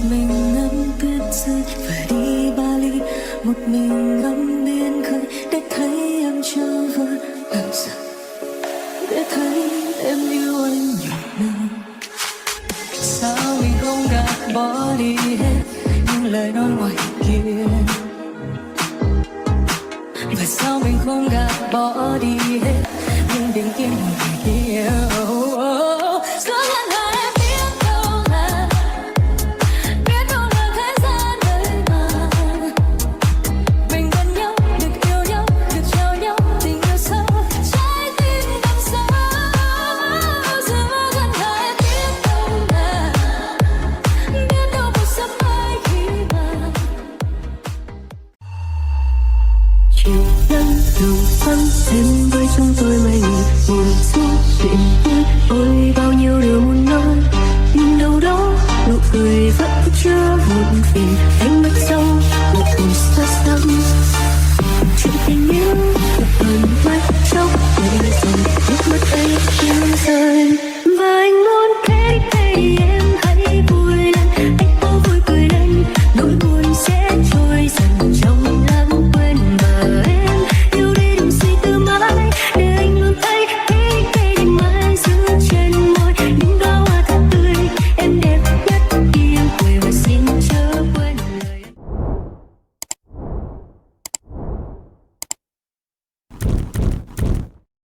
mình ngắm tuyết rơi và đi Bali, một mình ngắm biển khơi để thấy em trở về. Làm sao để thấy em yêu anh nhiều nơi? Sao mình không gạt bỏ đi hết những lời nói ngoài kia? Và sao mình không gạt bỏ đi hết